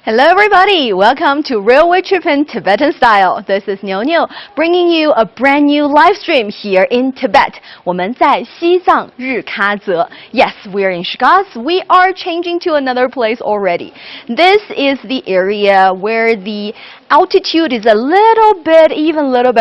Hello everybody, welcome to Railway Trip in Tibetan Style. This is Niuniu, bringing you a brand new live stream here in Tibet. 我们在西藏日喀则. Yes, we are in Xigaze. We are changing to another place already. This is the area where the altitude is a little bit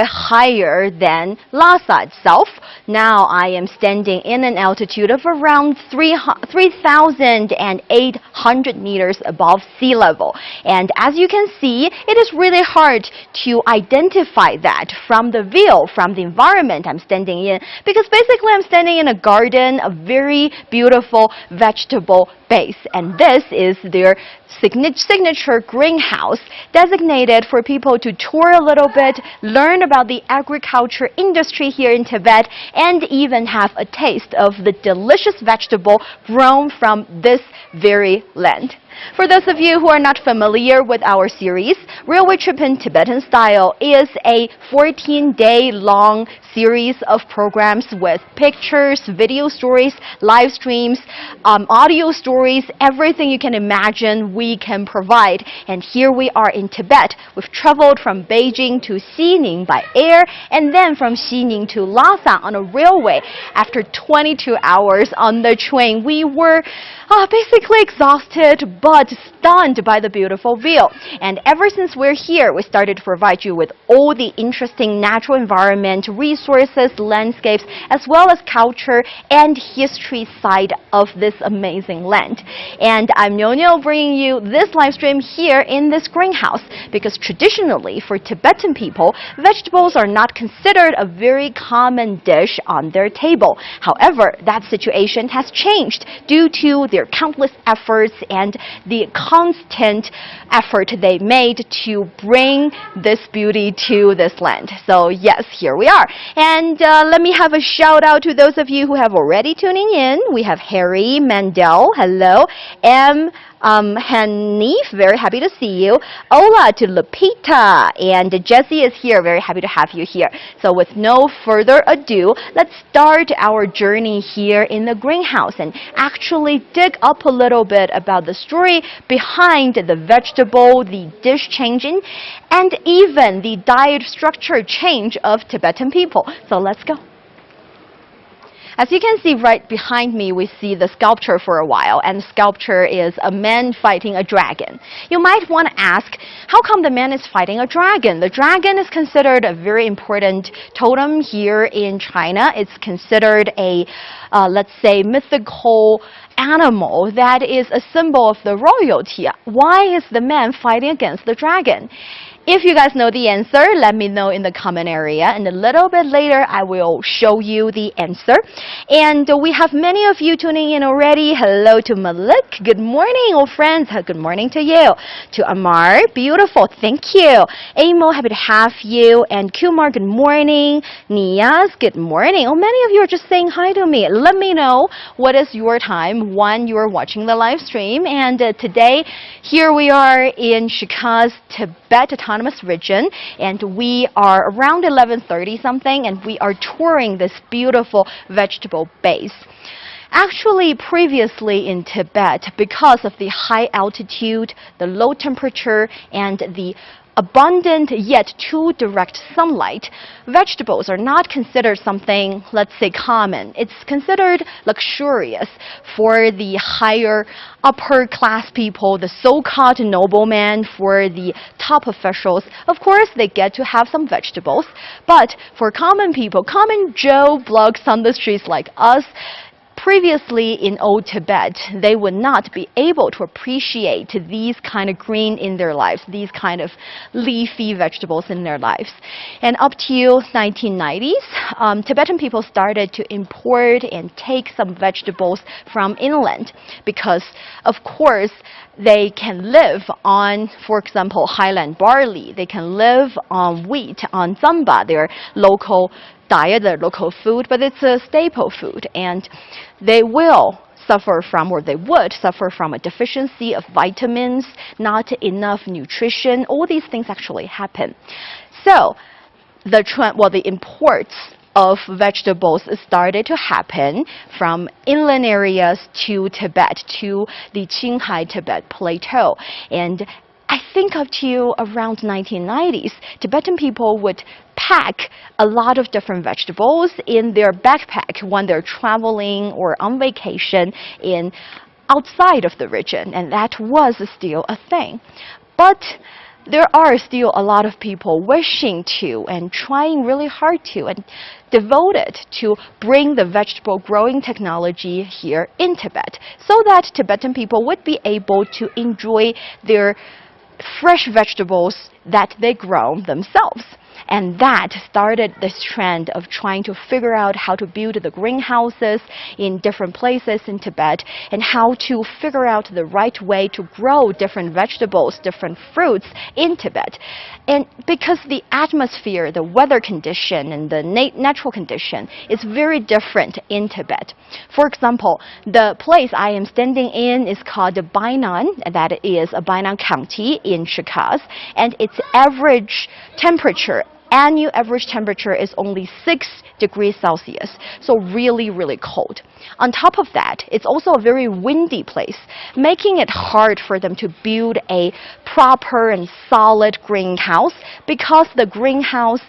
higher than Lhasa itself. Now I am standing in an altitude of around 3,800 meters above sea level. And as you can see, it is really hard to identify that from the view, from the environment I'm standing in, because basically I'm standing in a garden, a very beautiful vegetable base, and this is their signature greenhouse designated for people to tour a little bit, learn about the agriculture industry here in Tibet, and even have a taste of the delicious vegetable grown from this very land. For those of you who are not familiar with our series, Railway Trip in Tibetan Style is a 14-day-long series of programs with pictures, video stories, live streams, audio stories, everything you can imagine we can provide. And here we are in Tibet. We've traveled from Beijing to Xining by air, and then from Xining to Lhasa on a railway. After 22 hours on the train, we were basically exhausted but stunned by the beautiful view. And ever since we're here, we started to provide you with all the interesting natural environment, resources, landscapes, as well as culture and history side of this amazing land. And I'm Niuniu, bringing you this live stream here in this greenhouse, because traditionally for Tibetan people, vegetables are not considered a very common dish on their table. However, that situation has changed due to their countless efforts and the constant effort they made to bring this beauty to this land. So yes, here we are. And let me have a shout out to those of you who have already tuning in. We have Harry Mandel, hello. Hanif, very happy to see you. Ola to Lupita, and Jessie is here, very happy to have you here. So with no further ado, let's start our journey here in the greenhouse and actually dig up a little bit about the story behind the vegetable, the dish changing, and even the diet structure change of Tibetan people. So let's go. As you can see right behind me, we see the sculpture for a while, and the sculpture is a man fighting a dragon. You might want to ask, how come the man is fighting a dragon? The dragon is considered a very important totem here in China. It's considered a, let's say, mythical animal that is a symbol of the royalty. Why is the man fighting against the dragon? If you guys know the answer, let me know in the comment area, and a little bit later I will show you the answer. And we have many of you tuning in already. Hello to Malik, good morning, old friends. Good morning to you. To Amar, beautiful, thank you. Amo, happy to have you. And Kumar, good morning. Niyaz, good morning. Oh, many of you are just saying hi to me. Let me know what is your time when you are watching the live stream. And today, here we are in Xigaze, Tibet Autonomous Region, and we are around 11:30 something, and we are touring this beautiful vegetable base. Actually, previously in Tibet, because of the high altitude, the low temperature, and the abundant yet too direct sunlight, vegetables are not considered something, let's say, common. It's considered luxurious for the higher upper class people, the so-called noblemen, for the top officials. Of course, they get to have some vegetables, but for common people, common Joe Bloggs on the streets like us, previously in old Tibet, they would not be able to appreciate these kind of green in their lives, these kind of leafy vegetables in their lives. And up to 1990s, Tibetan people started to import and take some vegetables from inland because, of course, they can live on, for example, highland barley. They can live on wheat, on zamba, their local diet, their local food, but it's a staple food, and they will suffer from, or they would suffer from, a deficiency of vitamins, not enough nutrition. All these things actually happen. So the imports of vegetables started to happen from inland areas to Tibet, to the Qinghai Tibet plateau. And I think up to around 1990s, Tibetan people would pack a lot of different vegetables in their backpack when they're traveling or on vacation outside of the region, and that was still a thing. But there are still a lot of people wishing to and trying really hard to and devoted to bring the vegetable growing technology here in Tibet so that Tibetan people would be able to enjoy their fresh vegetables that they grow themselves. And that started this trend of trying to figure out how to build the greenhouses in different places in Tibet and how to figure out the right way to grow different vegetables, different fruits in Tibet. And because the atmosphere, the weather condition, and the natural condition is very different in Tibet. For example, the place I am standing in is called Bainan, that is a Bainan County in Xigaze, and its average temperature, annual average temperature is only 6 degrees Celsius, so really, really cold. On top of that, it's also a very windy place, making it hard for them to build a proper and solid greenhouse because the greenhouse,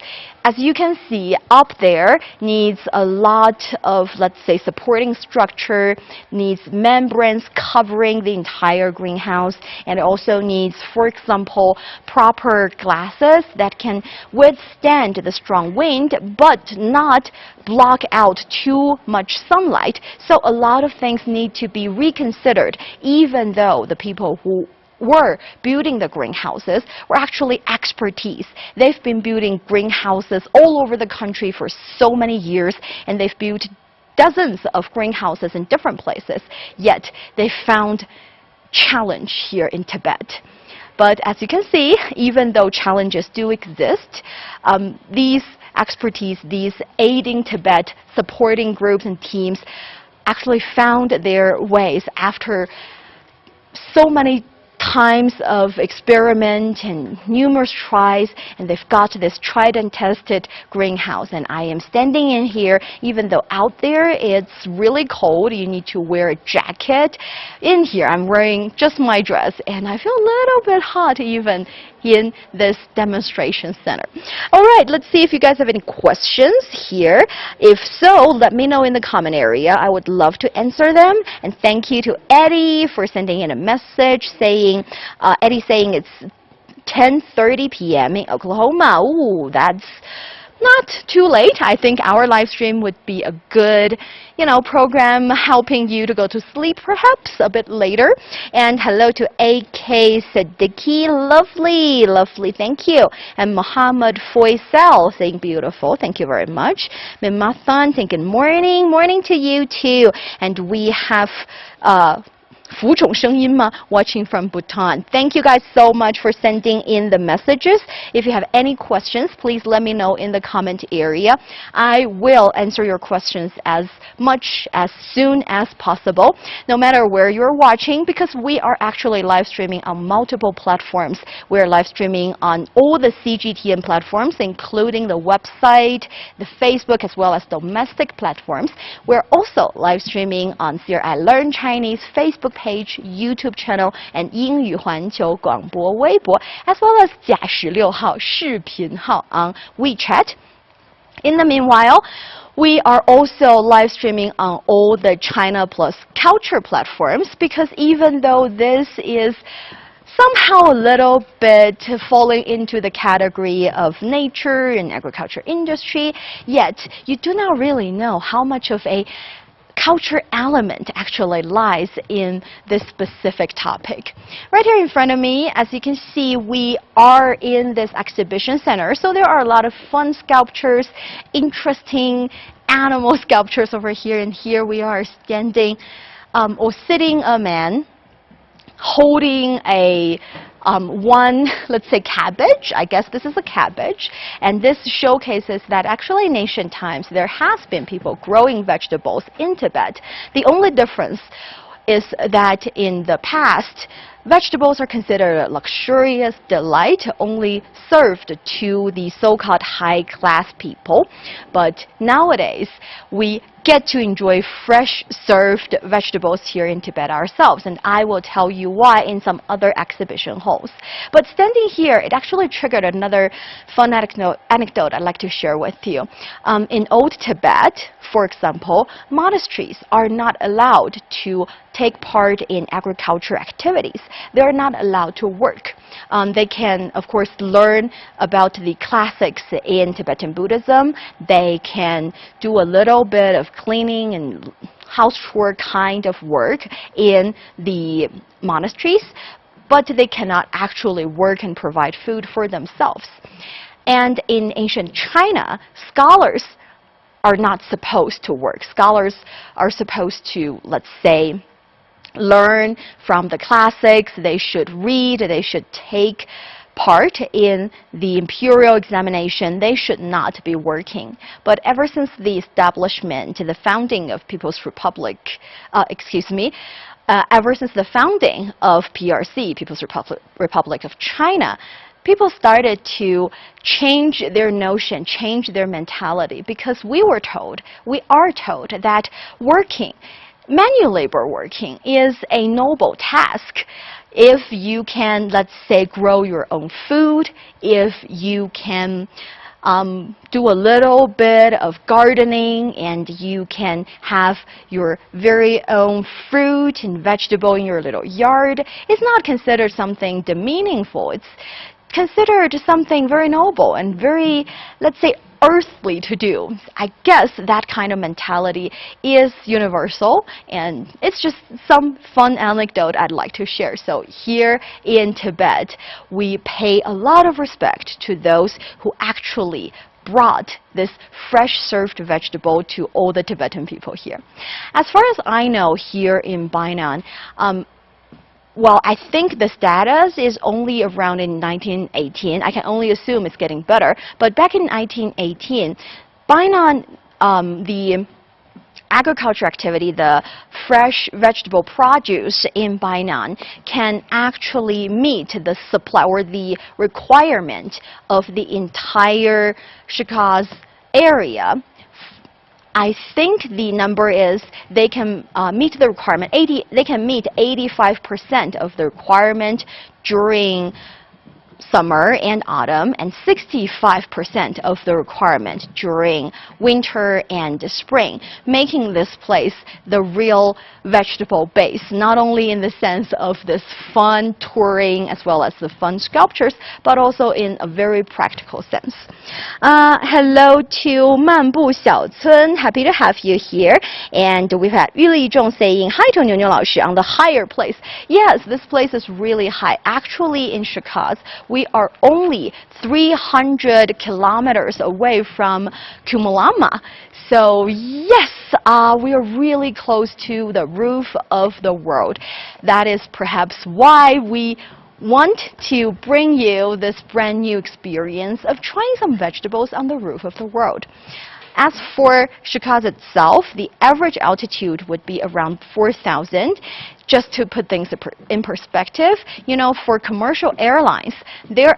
as you can see up there, needs a lot of, let's say, supporting structure, needs membranes covering the entire greenhouse, and it also needs, for example, proper glasses that can withstand the strong wind but not block out too much sunlight. So a lot of things need to be reconsidered, even though the people who were building the greenhouses were actually expertise. They've been building greenhouses all over the country for so many years, and they've built dozens of greenhouses in different places, yet they found challenge here in Tibet. But as you can see, even though challenges do exist, these expertise, these aiding Tibet supporting groups and teams actually found their ways after so many times of experiment and numerous tries, and they've got this tried and tested greenhouse. And I am standing in here, even though out there it's really cold, you need to wear a jacket. In here I'm wearing just my dress, and I feel a little bit hot even in this demonstration center. All right, let's see if you guys have any questions here. If so, let me know in the comment area. I would love to answer them. And thank you to Eddie for sending in a message saying, Eddie saying it's 10:30 p.m. in Oklahoma. Ooh, that's not too late. I think our live stream would be a good, program helping you to go to sleep perhaps a bit later. And hello to AK Siddiqui. Lovely, lovely. Thank you. And Muhammad Foysel saying beautiful. Thank you very much. Mimathan saying good morning. Morning to you too. And we have watching from Bhutan. Thank you guys so much for sending in the messages. If you have any questions, please let me know in the comment area. I will answer your questions as soon as possible, no matter where you're watching, because we are actually live streaming on multiple platforms. We're live streaming on all the CGTN platforms, including the website, the Facebook, as well as domestic platforms. We're also live streaming on CRI Learn Chinese Facebook page, YouTube channel, and 英语环球广播微博, as well as 甲16号视频号 on WeChat. In the meanwhile, we are also live streaming on all the China Plus Culture platforms, because even though this is somehow a little bit falling into the category of nature and agriculture industry, yet you do not really know how much of a culture element actually lies in this specific topic. Right here in front of me, as you can see, we are in this exhibition center, so there are a lot of fun sculptures, interesting animal sculptures over here, and here we are standing or sitting a man holding a let's say cabbage. I guess this is a cabbage, and this showcases that actually in ancient times there has been people growing vegetables in Tibet. The only difference is that in the past vegetables are considered a luxurious delight only served to the so-called high-class people. But nowadays, we get to enjoy fresh served vegetables here in Tibet ourselves, and I will tell you why in some other exhibition halls. But standing here, it actually triggered another fun anecdote I'd like to share with you. In old Tibet, for example, monasteries are not allowed to take part in agriculture activities. They're not allowed to work. They can, of course, learn about the classics in Tibetan Buddhism. They can do a little bit of cleaning and house chore kind of work in the monasteries, but they cannot actually work and provide food for themselves. And in ancient China, scholars are not supposed to work. Scholars are supposed to, let's say, learn from the classics. They should read. They should take part in the imperial examination. They should not be working. But ever since the establishment, the founding of People's Republic, ever since the founding of PRC, People's Republic of China, people started to change their notion, change their mentality, because we are told that working, manual labor working, is a noble task. If you can, let's say, grow your own food, if you can do a little bit of gardening, and you can have your very own fruit and vegetable in your little yard, it's not considered something demeaningful. It's considered something very noble and very, let's say, earthly to do. I guess that kind of mentality is universal, and it's just some fun anecdote I'd like to share. So here in Tibet, we pay a lot of respect to those who actually brought this fresh served vegetable to all the Tibetan people here. As far as I know, here in Bainan, well, I think the status is only around in 1918. I can only assume it's getting better. But back in 1918, Bainan, the agriculture activity, the fresh vegetable produce in Bainan can actually meet the supply or the requirement of the entire Xigaze area. I think the number is they can meet the requirement. They can meet 85% of the requirement during summer and autumn, and 65% of the requirement during winter and spring, making this place the real vegetable base, not only in the sense of this fun touring as well as the fun sculptures, but also in a very practical sense. Hello to 漫步小村, happy to have you here. And we've had Yu Li-zhong saying hi to Niuniu 老师 on the higher place. Yes, this place is really high. Actually, in Xigaze, we are only 300 kilometers away from Kumulama. So yes, we are really close to the roof of the world. That is perhaps why we want to bring you this brand new experience of trying some vegetables on the roof of the world. As for Xigaze itself, the average altitude would be around 4,000. Just to put things in perspective, you know, for commercial airlines, their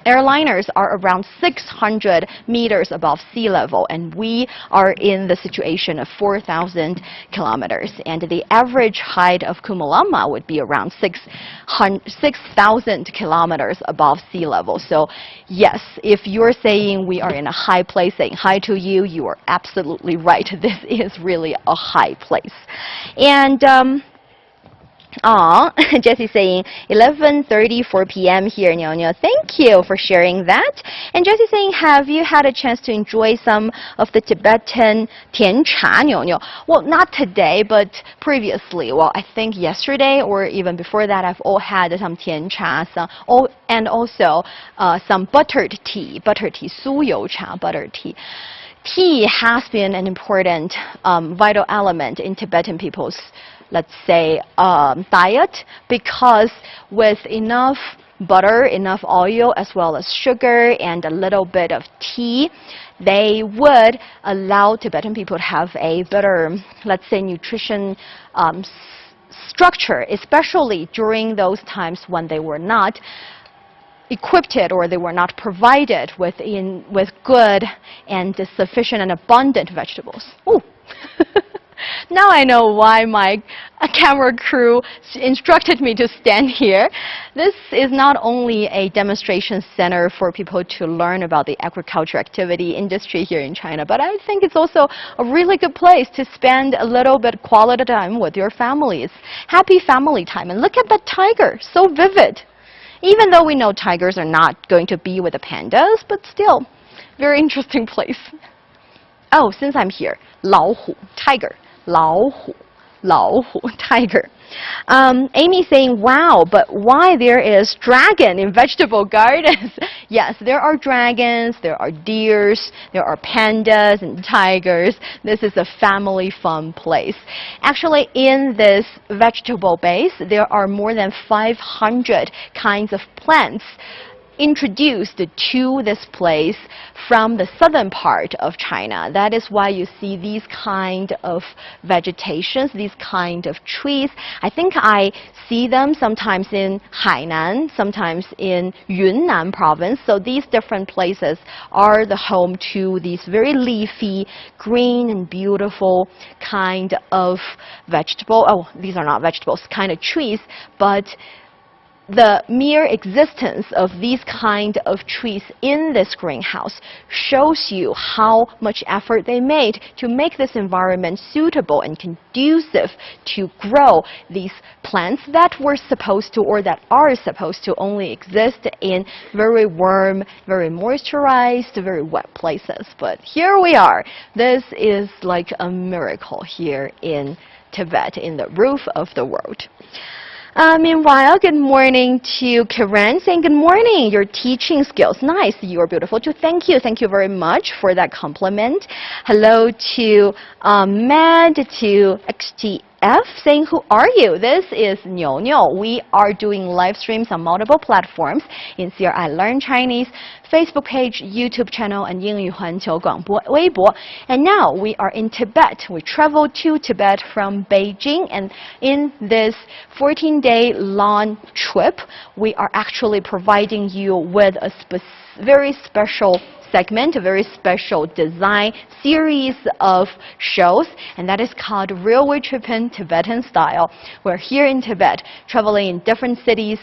airliners are around 600 meters above sea level, and we are in the situation of 4,000 kilometers. And the average height of Kumulama would be around 6,000 kilometers above sea level. So yes, if you're saying we are in a high place, saying hi to you, you are absolutely right. This is really a high place. And Jessie saying 11:34 p.m. here, Niuniu. Thank you for sharing that. And Jessie saying, have you had a chance to enjoy some of the Tibetan tian cha, Niuniu? Well, not today, but previously. Well, I think yesterday or even before that, I've all had some tian cha, and also some buttered tea, su you cha, buttered tea. Tea has been an important vital element in Tibetan people's, let's say, diet, because with enough butter, enough oil, as well as sugar and a little bit of tea, they would allow Tibetan people to have a better, let's say, nutrition structure, especially during those times when they were not equipped or they were not provided with good and sufficient and abundant vegetables. Ooh. Now I know why my camera crew instructed me to stand here. This is not only a demonstration center for people to learn about the agriculture activity industry here in China, but I think it's also a really good place to spend a little bit quality time with your families. Happy family time. And look at that tiger, so vivid. Even though we know tigers are not going to be with the pandas, but still, very interesting place. Oh, since I'm here, 老虎, tiger. 老虎, tiger. Amy saying, wow, but why there is dragon in vegetable gardens? Yes, there are dragons, there are deers, there are pandas and tigers. This is a family fun place. Actually, in this vegetable base, there are more than 500 kinds of plants introduced to this place from the southern part of China. That is why you see these kind of vegetations, these kind of trees. I think I see them sometimes in Hainan, sometimes in Yunnan province. So these different places are the home to these very leafy, green and beautiful kind of vegetable. Oh, these are not vegetables, kind of trees, but the mere existence of these kind of trees in this greenhouse shows you how much effort they made to make this environment suitable and conducive to grow these plants that were supposed to, or that are supposed to, only exist in very warm, very moisturized, very wet places. But here we are. This is like a miracle here in Tibet, in the roof of the world. Meanwhile, good morning to Karen saying, good morning, your teaching skills. Nice, you are beautiful too. Thank you very much for that compliment. Hello to Mad, to XTF saying, who are you? This is Niuniu. We are doing live streams on multiple platforms in CRI Learn Chinese, Facebook page, YouTube channel, and 英语环球广播微博. And now we are in Tibet. We traveled to Tibet from Beijing, and in this 14-day long trip, we are actually providing you with a very special segment, a very special design series of shows, and that is called Railway Tripping Tibetan Style. We're here in Tibet, traveling in different cities.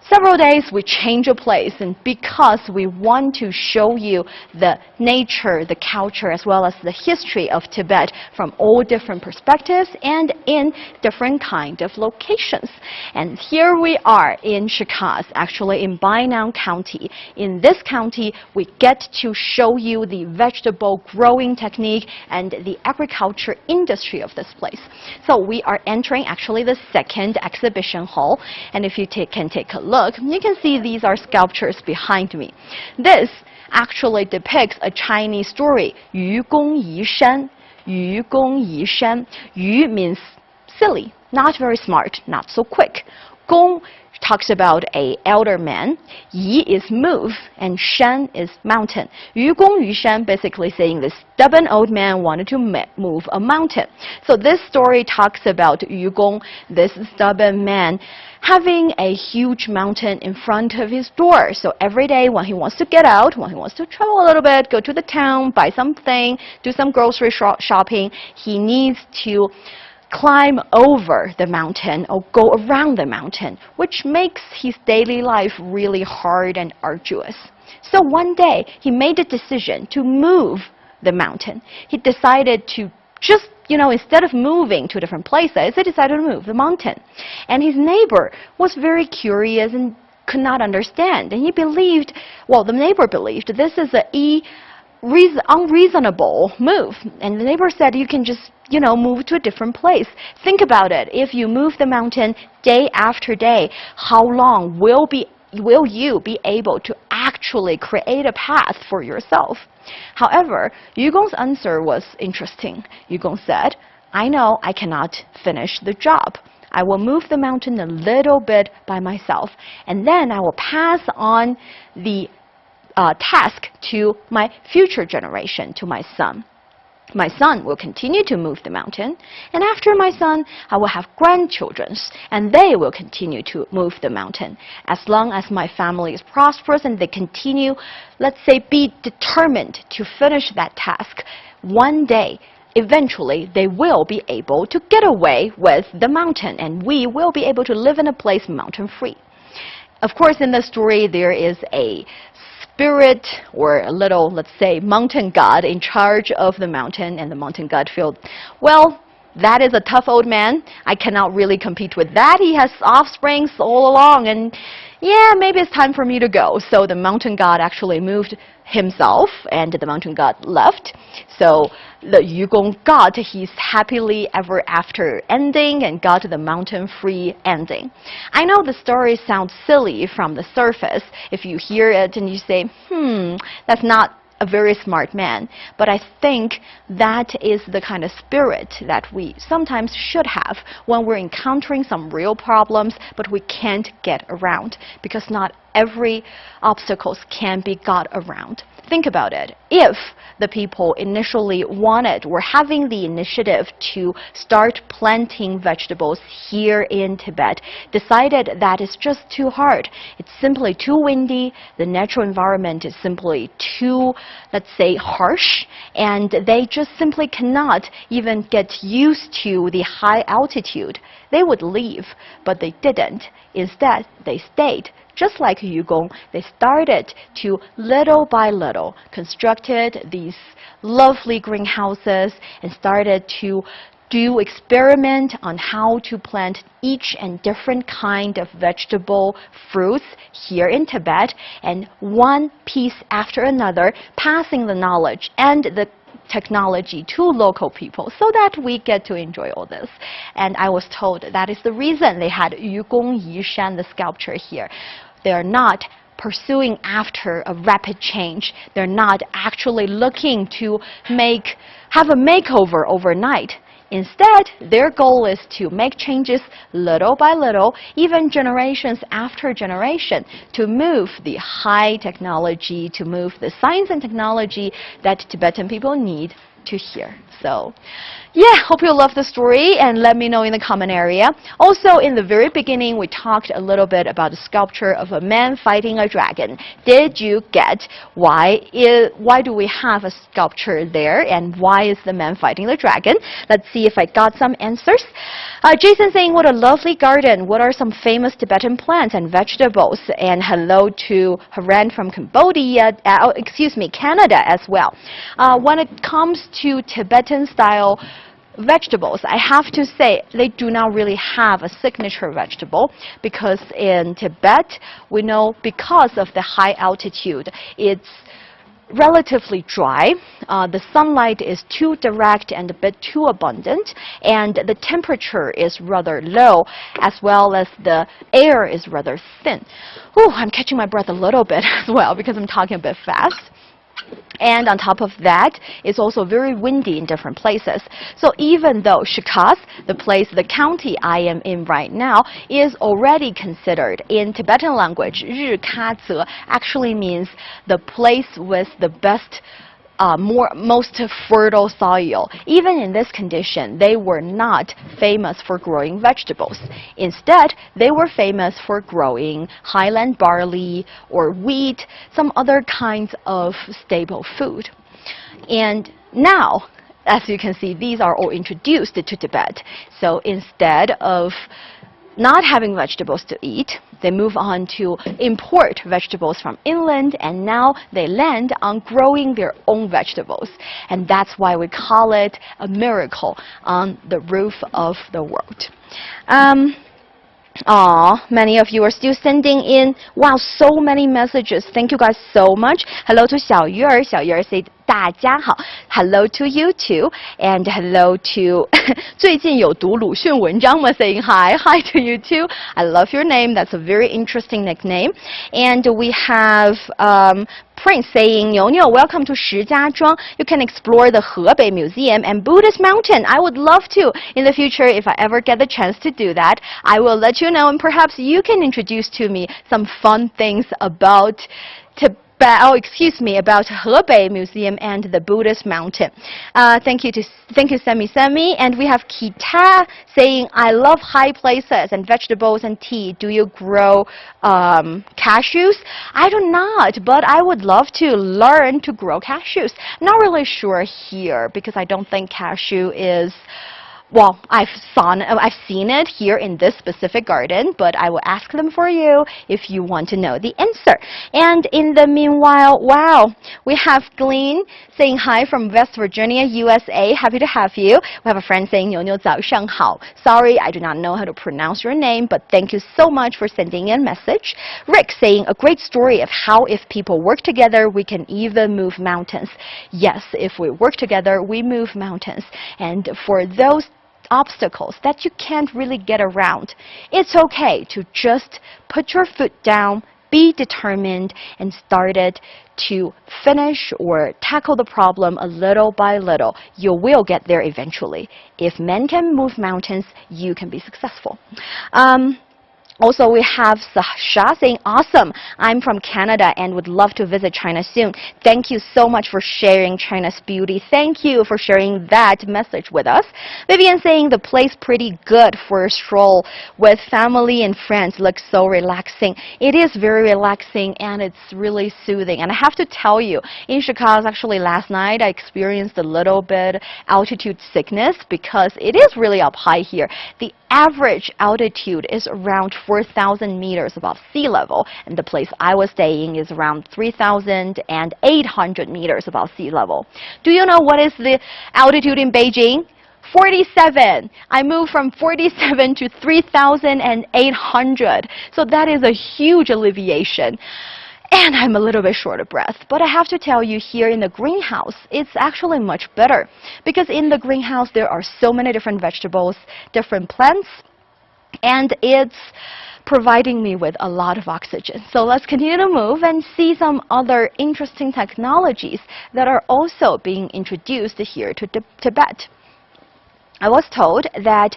Several days we change a place, and because we want to show you the nature, the culture, as well as the history of Tibet from all different perspectives and in different kind of locations. And here we are in Xigaze, actually in Bainan County. In this county, we get to show you the vegetable growing technique and the agriculture industry of this place. So we are entering actually the second exhibition hall, and if you can take a look, you can see these are sculptures behind me. This actually depicts a Chinese story, 愚公移山. 愚公移山. 愚 means silly, not very smart, not so quick. 公 talks about an elder man. Yi is move, and shan is mountain. 愚公移山 basically saying this stubborn old man wanted to move a mountain. So this story talks about Yu Gong, this stubborn man, having a huge mountain in front of his door. So every day when he wants to get out, when he wants to travel a little bit, go to the town, buy something, do some grocery shopping, he needs to climb over the mountain or go around the mountain, which makes his daily life really hard and arduous. So one day he made a decision to move the mountain. He decided to just, instead of moving to different places, he decided to move the mountain. And his neighbor was very curious and could not understand. And he believed, well, the neighbor believed this is an unreasonable move. And the neighbor said, you can just, move to a different place. Think about it. If you move the mountain day after day, how long will you be able to actually create a path for yourself? However, Yu Gong's answer was interesting. Yu Gong said, I know I cannot finish the job. I will move the mountain a little bit by myself, and then I will pass on the task to my future generation, to my son. My son will continue to move the mountain, and after my son, I will have grandchildren, and they will continue to move the mountain. As long as my family is prosperous and they continue, let's say, be determined to finish that task, one day, eventually, they will be able to get away with the mountain, and we will be able to live in a place mountain-free. Of course, in the story, there is a spirit or a little, let's say, mountain god in charge of the mountain, and the mountain god felt, well, that is a tough old man. I cannot really compete with that. He has offsprings all along, and yeah, maybe it's time for me to go. So the mountain god actually moved himself, and the mountain god left. So the Yugong got his happily ever after ending and got the mountain-free ending. I know the story sounds silly from the surface. If you hear it and you say, that's not a very smart man. But I think that is the kind of spirit that we sometimes should have when we're encountering some real problems, but we can't get around, because not every obstacles can be got around. Think about it. If the people initially wanted, were having the initiative to start planting vegetables here in Tibet, decided that it's just too hard, it's simply too windy, the natural environment is simply too, let's say, harsh, and they just simply cannot even get used to the high altitude, they would leave, but they didn't. Instead, they stayed. Just like Yugong, they started to, little by little, constructed these lovely greenhouses and started to do experiment on how to plant each and different kind of vegetable, fruits here in Tibet, and one piece after another, passing the knowledge and the technology to local people so that we get to enjoy all this. And I was told that is the reason they had Yugong Yishan, the sculpture here. They're not pursuing after a rapid change. They're not actually looking to have a makeover overnight. Instead, their goal is to make changes little by little, even generations after generation, to move the high technology, to move the science and technology that Tibetan people need to hear. So, yeah, hope you love the story, and let me know in the comment area. Also, in the very beginning, we talked a little bit about the sculpture of a man fighting a dragon. Did you get why do we have a sculpture there, and why is the man fighting the dragon? Let's see if I got some answers. Jason saying, what a lovely garden. What are some famous Tibetan plants and vegetables? And hello to Haran from Cambodia, Canada as well. When it comes to Tibetan style vegetables, I have to say they do not really have a signature vegetable, because in Tibet, we know because of the high altitude, it's relatively dry. The sunlight is too direct and a bit too abundant, and the temperature is rather low, as well as the air is rather thin. Ooh, I'm catching my breath a little bit as well because I'm talking a bit fast. And on top of that, it's also very windy in different places. So even though Xigaze, the county I am in right now, is already considered in Tibetan language, Xigaze actually means the place with the best most fertile soil. Even in this condition, they were not famous for growing vegetables. Instead, they were famous for growing highland barley or wheat, some other kinds of staple food. And now, as you can see, these are all introduced to Tibet. So instead of not having vegetables to eat, they move on to import vegetables from inland, and now they land on growing their own vegetables. And that's why we call it a miracle on the roof of the world. Many of you are still sending in. Wow, so many messages. Thank you guys so much. Hello to Xiao Yuer. Xiao Yuer said, 大家好. Hello to you too. And hello to 最近有读鲁迅文章吗 saying hi. Hi to you too. I love your name. That's a very interesting nickname. And we have Prince saying, Niuniu, welcome to Xigaze. You can explore the Hebei Museum and Buddhist Mountain. I would love to. In the future, if I ever get the chance to do that, I will let you know, and perhaps you can introduce to me some fun things about excuse me, about Hebei Museum and the Buddhist mountain. Thank you, Semi. And we have Kita saying, I love high places and vegetables and tea. Do you grow cashews? I do not, but I would love to learn to grow cashews. Not really sure here because I don't think cashew is. Well, I've seen it here in this specific garden, but I will ask them for you if you want to know the answer. And in the meanwhile, wow, we have Glenn saying hi from West Virginia, USA. Happy to have you. We have a friend saying 牛牛早上好. Sorry, I do not know how to pronounce your name, but thank you so much for sending in a message. Rick saying a great story of how if people work together, we can even move mountains. Yes, if we work together, we move mountains. And for those obstacles that you can't really get around, it's okay to just put your foot down, be determined, and start it to finish or tackle the problem a little by little. You will get there eventually. If men can move mountains, you can be successful. Also, we have Sasha saying, awesome, I'm from Canada and would love to visit China soon. Thank you so much for sharing China's beauty. Thank you for sharing that message with us. Vivian saying, the place pretty good for a stroll with family and friends. Looks so relaxing. It is very relaxing and it's really soothing. And I have to tell you, in Xigaze, actually last night, I experienced a little bit altitude sickness because it is really up high here. The average altitude is around 4,000 meters above sea level, and the place I was staying is around 3,800 meters above sea level. Do you know what is the altitude in Beijing? 47. I moved from 47 to 3,800. So that is a huge alleviation. And I'm a little bit short of breath. But I have to tell you, here in the greenhouse, it's actually much better. Because in the greenhouse, there are so many different vegetables, different plants, and it's providing me with a lot of oxygen. So let's continue to move and see some other interesting technologies that are also being introduced here to Tibet. I was told that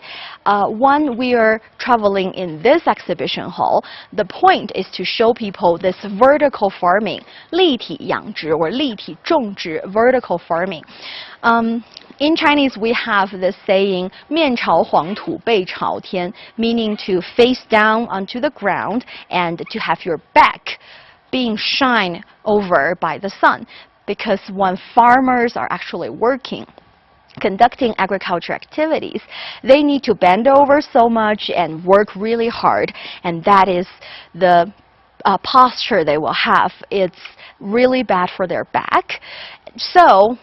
when we are traveling in this exhibition hall, the point is to show people this vertical farming, 立体养殖 or 立体种植, vertical farming. In Chinese, we have this saying, 面朝黄土背朝天, meaning to face down onto the ground and to have your back being shined over by the sun. Because when farmers are actually working, conducting agriculture activities, they need to bend over so much and work really hard, and that is the posture they will have. It's really bad for their back. So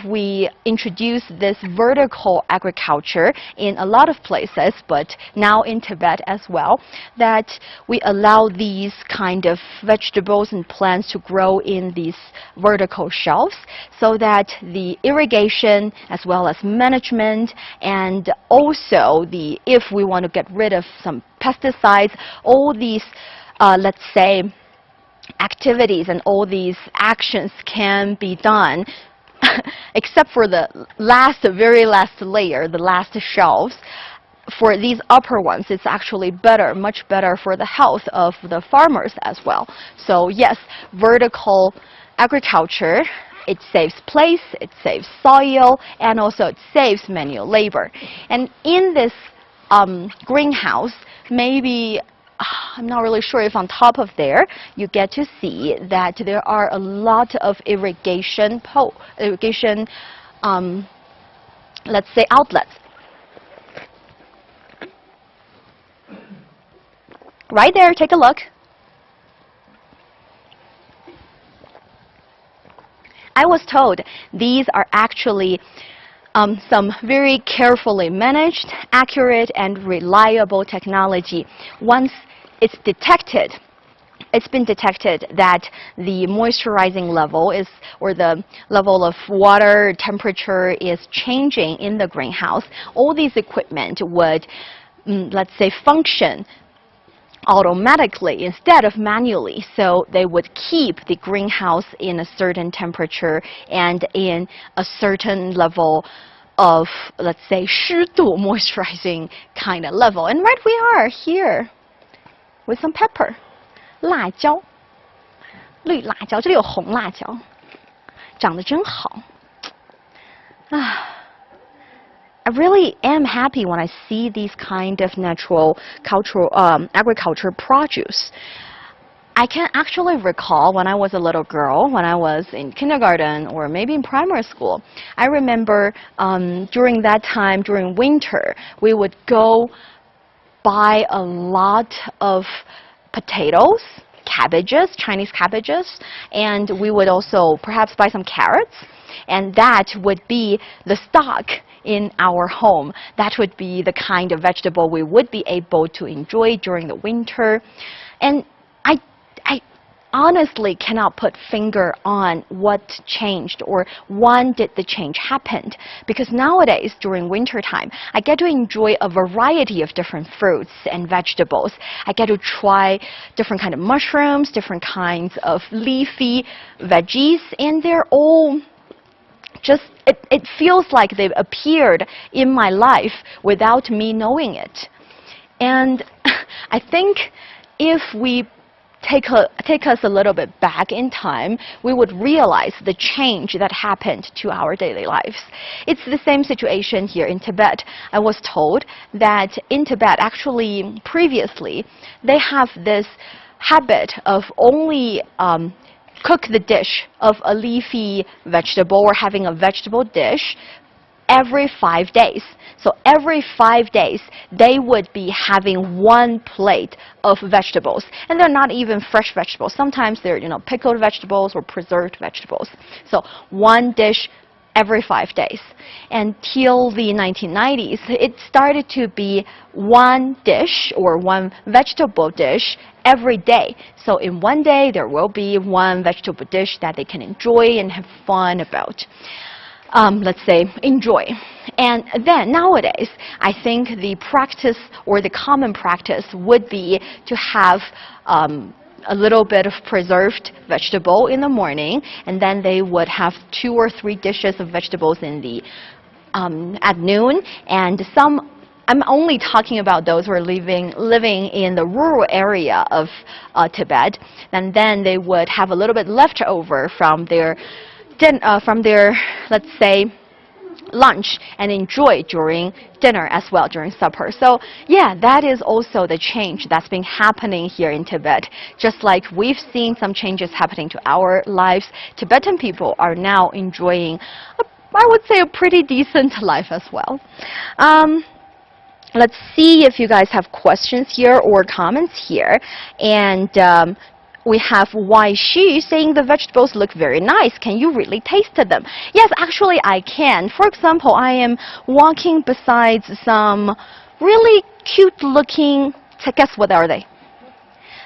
we introduced this vertical agriculture in a lot of places, but now in Tibet as well, that we allow these kind of vegetables and plants to grow in these vertical shelves so that the irrigation as well as management and also if we want to get rid of some pesticides, all these, let's say, activities and all these actions can be done except for the very last layer, the last shelves. For these upper ones, it's actually better, much better for the health of the farmers as well. So yes, vertical agriculture, it saves place, it saves soil, and also it saves manual labor. And in this greenhouse, maybe I'm not really sure if on top of there you get to see that there are a lot of irrigation, let's say, outlets. Right there, take a look. I was told these are actually some very carefully managed, accurate, and reliable technology. Once it's been detected that the moisturizing level is, or the level of water temperature is changing in the greenhouse, all these equipment would, let's say, function automatically instead of manually. So they would keep the greenhouse in a certain temperature and in a certain level of, let's say, 湿度 moisturizing kind of level. And right we are here with some pepper, 辣椒.绿辣椒，这里有红辣椒，长得真好。啊。I really am happy when I see these kind of natural cultural agriculture produce. I can actually recall when I was a little girl, when I was in kindergarten or maybe in primary school. I remember during that time, during winter, we would go buy a lot of potatoes, cabbages, Chinese cabbages, and we would also perhaps buy some carrots. And that would be the stock in our home. That would be the kind of vegetable we would be able to enjoy during the winter. And I honestly cannot put finger on what changed or when did the change happen. Because nowadays, during winter time, I get to enjoy a variety of different fruits and vegetables. I get to try different kind of mushrooms, different kinds of leafy veggies, and they're all just, it feels like they've appeared in my life without me knowing it. And I think if we take us a little bit back in time, we would realize the change that happened to our daily lives. It's the same situation here in Tibet. I was told that in Tibet, actually, previously, they have this habit of only cook the dish of a leafy vegetable or having a vegetable dish every 5 days. So every 5 days, they would be having one plate of vegetables. And they're not even fresh vegetables. Sometimes they're, pickled vegetables or preserved vegetables. So one dish every 5 days. Until the 1990s, it started to be one dish or one vegetable dish every day. So in one day, there will be one vegetable dish that they can enjoy and have fun about. Let's say, enjoy. And then nowadays, I think the practice or the common practice would be to have a little bit of preserved vegetable in the morning, and then they would have 2 or 3 dishes of vegetables in the at noon, and some. I'm only talking about those who are living in the rural area of Tibet, and then they would have a little bit left over from their let's say, lunch and enjoy during dinner as well, during supper. So yeah, that is also the change that's been happening here in Tibet. Just like we've seen some changes happening to our lives, Tibetan people are now enjoying, I would say, a pretty decent life as well. Let's see if you guys have questions here or comments here. And we have Wai Xu saying the vegetables look very nice. Can you really taste them? Yes, actually I can. For example, I am walking beside some really cute looking, guess what are they?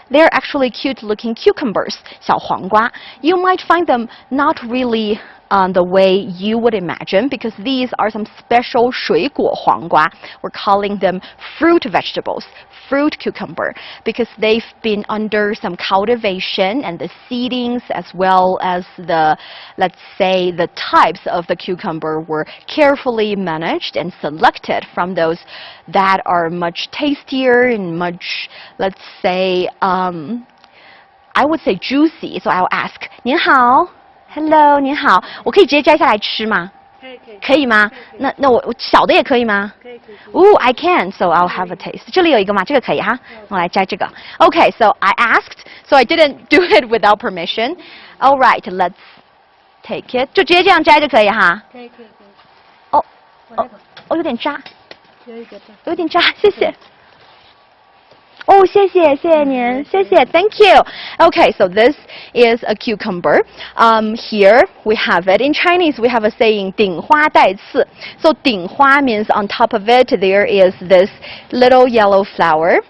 They're actually cute looking cucumbers, 小黄瓜. You might find them not really the way you would imagine, because these are some special 水果黄瓜. We're calling them fruit vegetables, fruit cucumber, because they've been under some cultivation, and the seedings as well as the, let's say, the types of the cucumber were carefully managed and selected from those that are much tastier and much, let's say, I would say juicy. So I'll ask, 您好 Hello, 您好，我可以直接摘下来吃吗？可以吗？那我小的也可以吗？可以。Ooh, I can, so I'll have a taste. 这里有一个吗？这个可以哈，我来摘这个。Okay, so I asked, so I didn't do it without permission. All right, let's take it. 就直接这样摘就可以哈。可以。哦，有点渣。有点渣，谢谢。Oh, 谢谢您，谢谢 ，Thank you. Okay, so this is a cucumber. Here we have it. In Chinese, we have a saying, 顶花带刺. So 顶花 means on top of it there is this little yellow flower.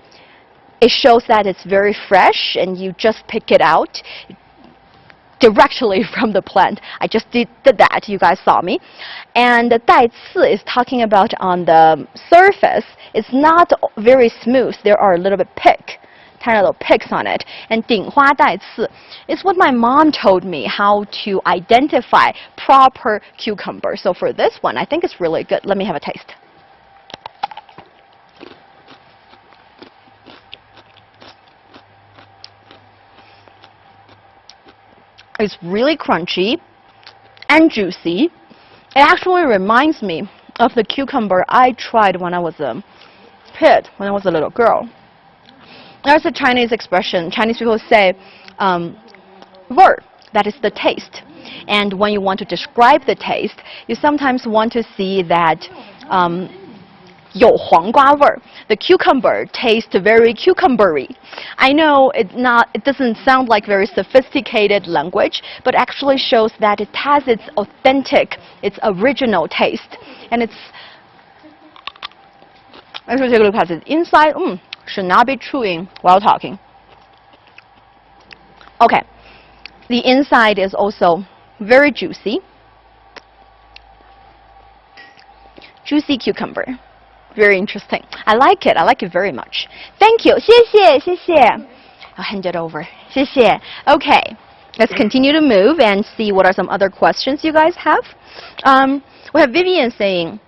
It shows that it's very fresh and you just pick it out directly from the plant. I just did that, you guys saw me. And 带刺 is talking about on the surface. It's not very smooth. There are a little bit tiny little picks on it. And 顶花带刺 is what my mom told me how to identify proper cucumber. So for this one, I think it's really good. Let me have a taste. It's really crunchy and juicy. It actually reminds me of the cucumber I tried when I was a kid, when I was a little girl. There's a Chinese expression. Chinese people say, 味儿, that is the taste. And when you want to describe the taste, you sometimes want to see that 有黄瓜味儿. The cucumber tastes very cucumbery. I know it doesn't sound like very sophisticated language, but actually shows that it has its authentic, its original taste. And it's actually take a look at it inside. Should not be chewing while talking. Okay, the inside is also very juicy. Juicy cucumber. Very interesting. I like it. I like it very much. Thank you. 谢谢, 谢谢. I'll hand it over. 谢谢. Okay, let's continue to move and see what are some other questions you guys have. We have Vivian saying,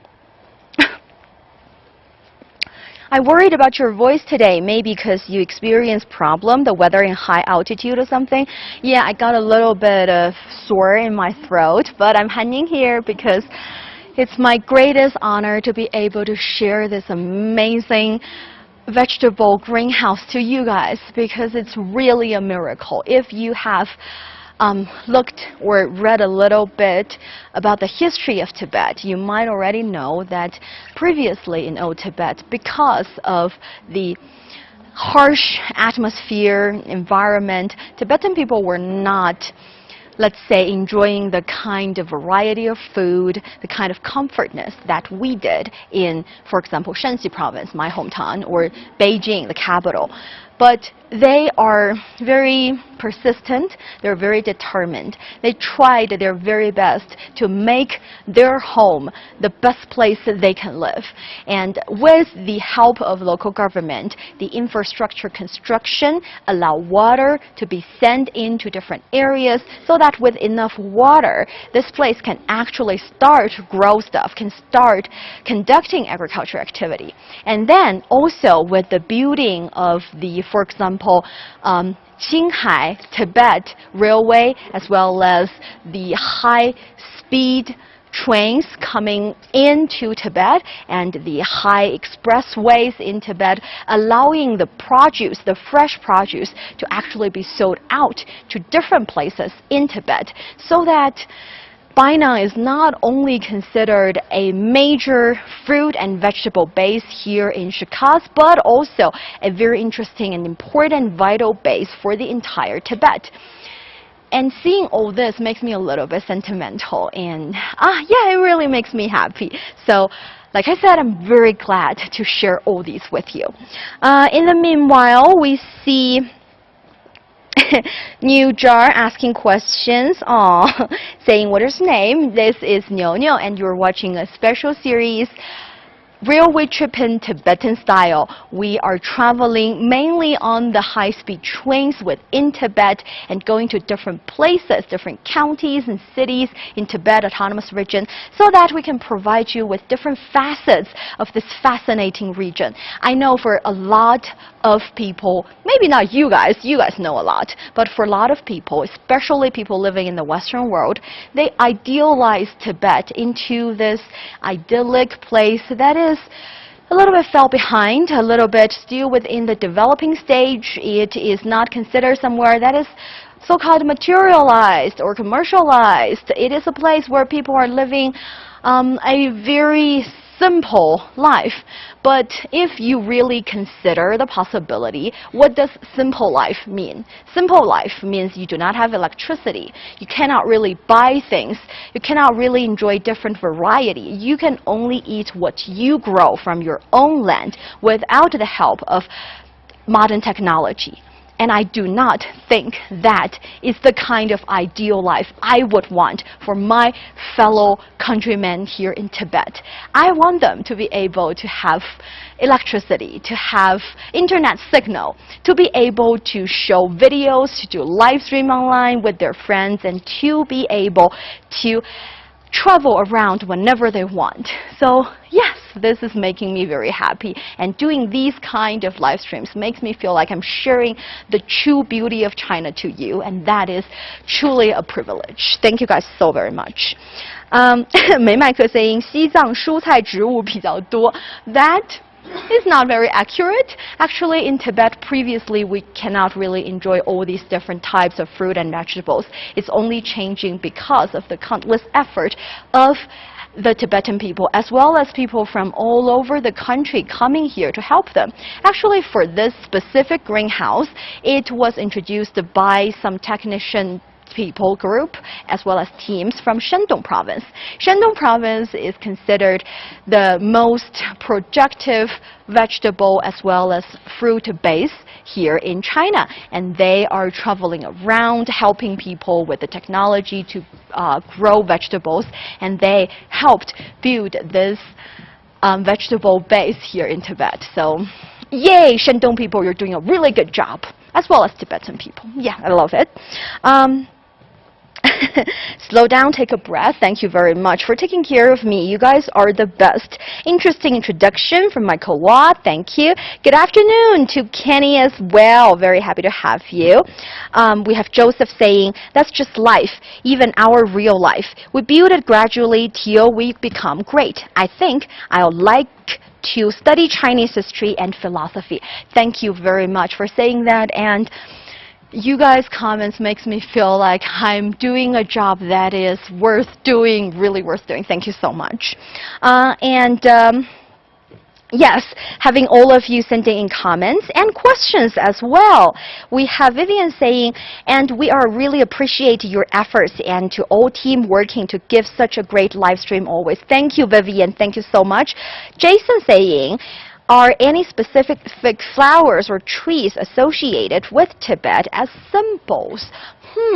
I worried about your voice today, maybe because you experienced problem, the weather in high altitude or something. Yeah, I got a little bit of sore in my throat, but I'm hanging here because it's my greatest honor to be able to share this amazing vegetable greenhouse to you guys, because it's really a miracle. If you have looked or read a little bit about the history of Tibet, you might already know that previously in old Tibet, because of the harsh atmosphere, environment, Tibetan people were not, let's say, enjoying the kind of variety of food, the kind of comfortness that we did in, for example, Shanxi province, my hometown, or Beijing, the capital. But they are very persistent, they're very determined. They tried their very best to make their home the best place that they can live. And with the help of local government, the infrastructure construction allow water to be sent into different areas so that with enough water, this place can actually start to grow stuff, can start conducting agriculture activity. And then also with the building of the, for example, Qinghai, Tibet Railway, as well as the high-speed trains coming into Tibet and the high expressways in Tibet, allowing the produce, the fresh produce, to actually be sold out to different places in Tibet, so that Bainan is not only considered a major fruit and vegetable base here in Xigaze, but also a very interesting and important vital base for the entire Tibet. And seeing all this makes me a little bit sentimental, and yeah, it really makes me happy. So, like I said, I'm very glad to share all these with you. In the meanwhile, we see New Jar asking questions, saying what is his name. This is Niuniu, and you're watching a special series, Railway Trip in Tibetan Style. We are traveling mainly on the high-speed trains within Tibet and going to different places, different counties and cities in Tibet Autonomous Region, so that we can provide you with different facets of this fascinating region. I know for a lot of people, maybe not you guys know a lot, but for a lot of people, especially people living in the Western world, they idealize Tibet into this idyllic place that is a little bit fell behind, a little bit still within the developing stage. It is not considered somewhere that is so-called materialized or commercialized. It is a place where people are living a very simple life. But if you really consider the possibility, what does simple life mean? Simple life means you do not have electricity. You cannot really buy things. You cannot really enjoy different variety. You can only eat what you grow from your own land without the help of modern technology. And I do not think that is the kind of ideal life I would want for my fellow countrymen here in Tibet. I want them to be able to have electricity, to have internet signal, to be able to show videos, to do live stream online with their friends, and to be able to travel around whenever they want. So yes, this is making me very happy, and doing these kind of live streams makes me feel like I'm sharing the true beauty of China to you, and that is truly a privilege. Thank you guys so very much. 梅麦克 saying 西藏蔬菜植物比较多. That is not very accurate. Actually, in Tibet, previously, we cannot really enjoy all these different types of fruit and vegetables. It's only changing because of the countless effort of the Tibetan people, as well as people from all over the country coming here to help them. Actually, for this specific greenhouse, it was introduced by some technician people group as well as teams from Shandong province. Shandong province is considered the most productive vegetable as well as fruit base here in China, and they are traveling around helping people with the technology to grow vegetables, and they helped build this vegetable base here in Tibet. So yay, Shandong people, you're doing a really good job, as well as Tibetan people. Yeah, I love it. Slow down, take a breath. Thank you very much for taking care of me. You guys are the best. Interesting introduction from Michael Watt. Thank you. Good afternoon to Kenny as well. Very happy to have you. We have Joseph saying, that's just life, even our real life. We build it gradually till we become great. I think I'll like to study Chinese history and philosophy. Thank you very much for saying that, and you guys' comments makes me feel like I'm doing a job that is worth doing, really worth doing. Thank you so much. Yes, having all of you sending in comments and questions as well. We have Vivian saying, and we are really appreciate your efforts and to all team working to give such a great live stream always. Thank you, Vivian. Thank you so much. Jason saying, are any specific flowers or trees associated with Tibet as symbols?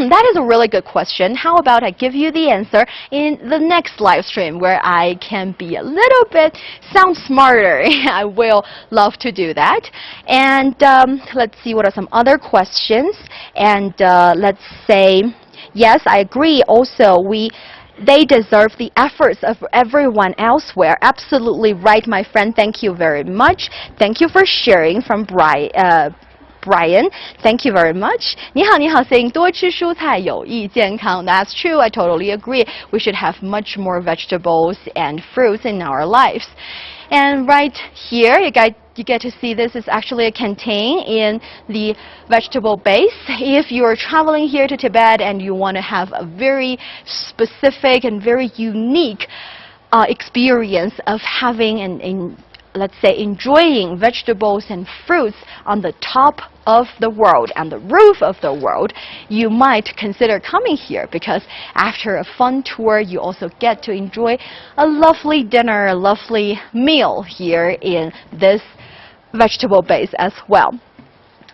That is a really good question. How about I give you the answer in the next live stream where I can be a little bit sound smarter. I will love to do that. And let's see what are some other questions. And let's say, yes, I agree. Also, they deserve the efforts of everyone elsewhere. Absolutely right, my friend. Thank you very much. Thank you for sharing from Brian. Thank you very much. 你好，你好 saying 多吃蔬菜有益健康. That's true. I totally agree. We should have much more vegetables and fruits in our lives. And right here, you get to see this is actually a canteen in the vegetable base. If you're traveling here to Tibet and you want to have a very specific and very unique experience of having and let's say enjoying vegetables and fruits on the top of the world, on the roof of the world, you might consider coming here, because after a fun tour you also get to enjoy a lovely dinner, a lovely meal here in this vegetable base as well.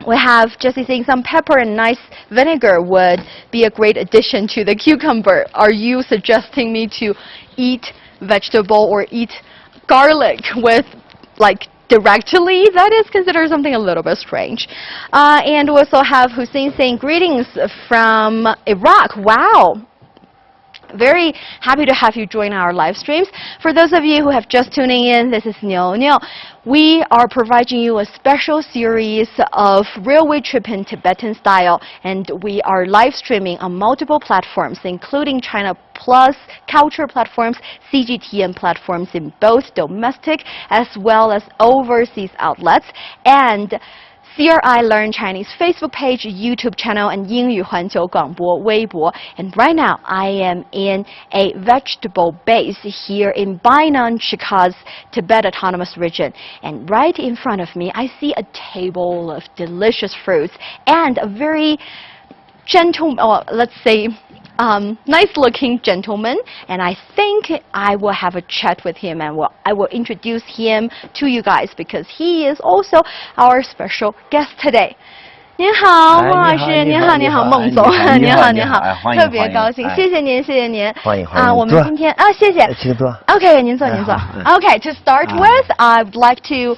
We have Jesse saying some pepper and nice vinegar would be a great addition to the cucumber. Are you suggesting me to eat vegetable or eat garlic with like directly? That is considered something a little bit strange. And we also have Hussein saying greetings from Iraq. Wow. Very happy to have you join our live streams. For those of you who have just tuning in, this is Niuniu. We are providing you a special series of railway trip in Tibetan style, and we are live streaming on multiple platforms, including China Plus culture platforms, CGTN platforms in both domestic as well as overseas outlets, and CRI Learn Chinese Facebook page, YouTube channel, and 英语环球广播微博. And right now, I am in a vegetable base here in Bainan, Xigaze, Tibet Autonomous Region. And right in front of me, I see a table of delicious fruits and a very gentle, let's say, nice-looking gentleman, and I think I will have a chat with him, and I will introduce him to you guys because he is also our special guest today. 您好，孟老师，您好，您好，孟总，您好，您好，特别高兴，谢谢您，谢谢您。欢迎欢迎。我们今天谢谢。请坐。OK， 您坐，您坐。OK, to start with, I'd like to